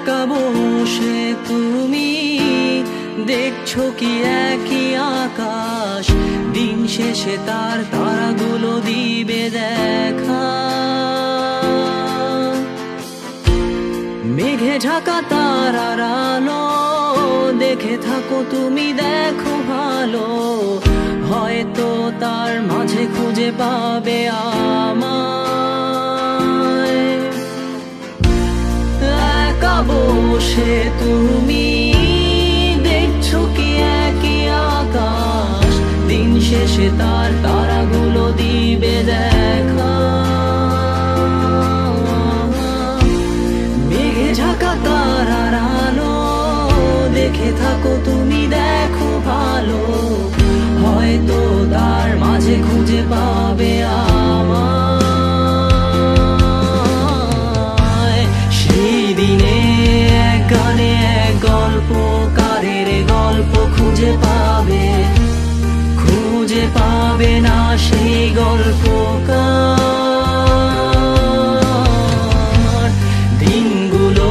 একা বসে তুমি দেখছো কি একই আকাশ, দিন শেষে তার তারাগুলো দিবে দেখা। মেঘে ঢাকা তারার আলো দেখে থাকো তুমি, দেখো ভালো, হয়তো তার মাঝে খুঁজে পাবে আমায়। একা বসে তুমি দেখছো কি একই আকাশ, দিন শেষে তার তারাগুলো দিবে দেখা। মেঘে ঢাকা তারার আলো দেখে থাকো তুমি, দেখো ভালো, হয়তো তার মাঝে খুঁজে পাবে আমায়। সেই দিনে এক গানে এক গল্পকারের গল্প খুঁজে পাবে, খুঁজে পাবে না সেই গল্পকার। দিনগুলো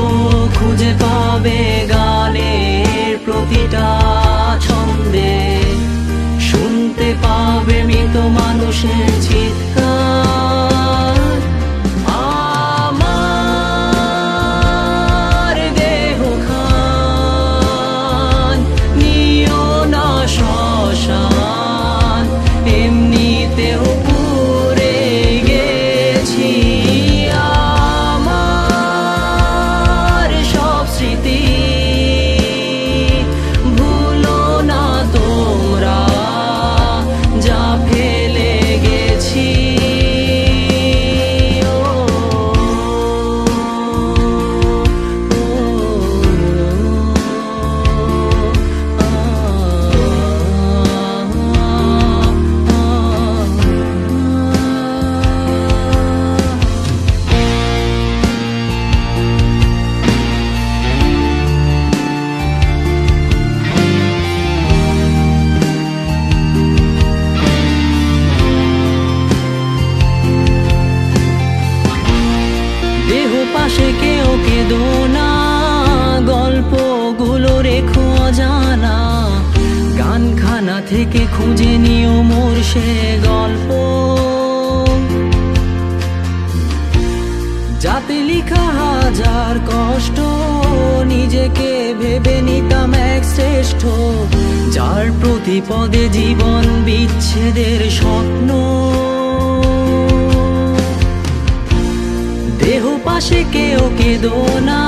খুঁজে পাবে গানের প্রতিটা ছন্দে, শুনতে পাবে মৃত মানুষের চিৎকার। আমার দেহ খান নিও না শ্মশান, এমনিতেও পুড়ে গেছি। আমার সব স্মৃতি ভুলো না তোমরা, যা ফেলে গেছি। দেহ পাশে কেউ কেঁদো না, গল্পগুলো রেখো অজানা, গানখানা থেকে খুঁজে নিও মোর সে গল্প। যাতে লিখা হাজার কষ্ট, নিজেকে ভেবে নিতাম এক শ্রেষ্ঠ, যার প্রতি পদে জীবন বিচ্ছেদের স্বপ্ন। দেহ পাশে কেউ কেঁদো না,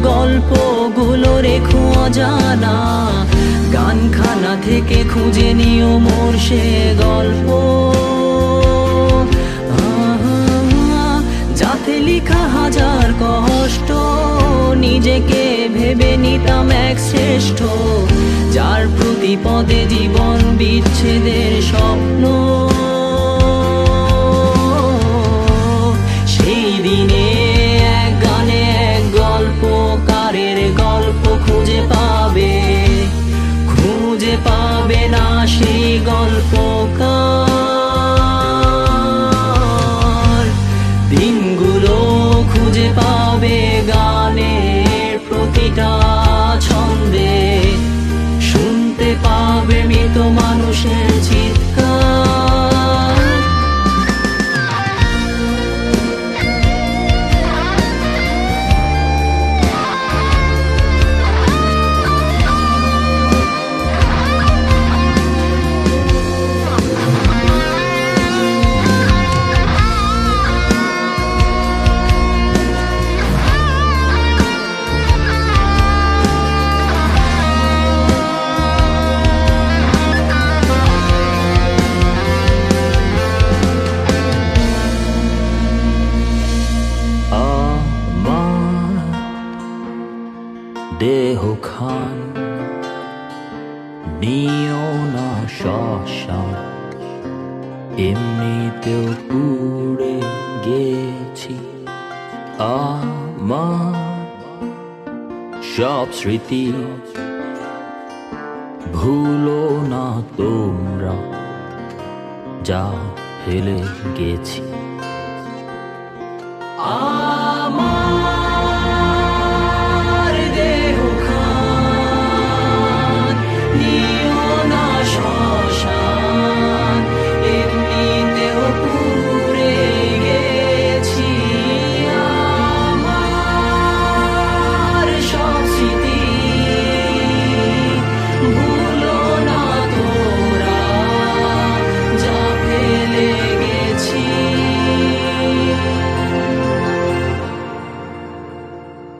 গল্পগুলো রেখো অজানা, গানখানা থেকে খুঁজে নিও মোর সে গল্প। যাতে লিখা হাজার কষ্ট, নিজেকে ভেবে নিতাম এক শ্রেষ্ঠ, যার প্রতি পদে জীবন বিচ্ছেদের স্বপ্ন। সেই দিনে এক গানে এক গল্পকারের গল্প খুঁজে পাবে, খুঁজে পাবে না সেই গল্পকার। দিনগুলো খুঁজে পাবে গানের প্রতিটা ছন্দে, শুনতে পাবে মৃত মানুষের চিৎকার। দেহ খান নিও না শ্মশান, এমনিতেও পুড়ে গেছি। আমার সব স্মৃতি ভুলো না তোমরা, যা ফেলে গেছি।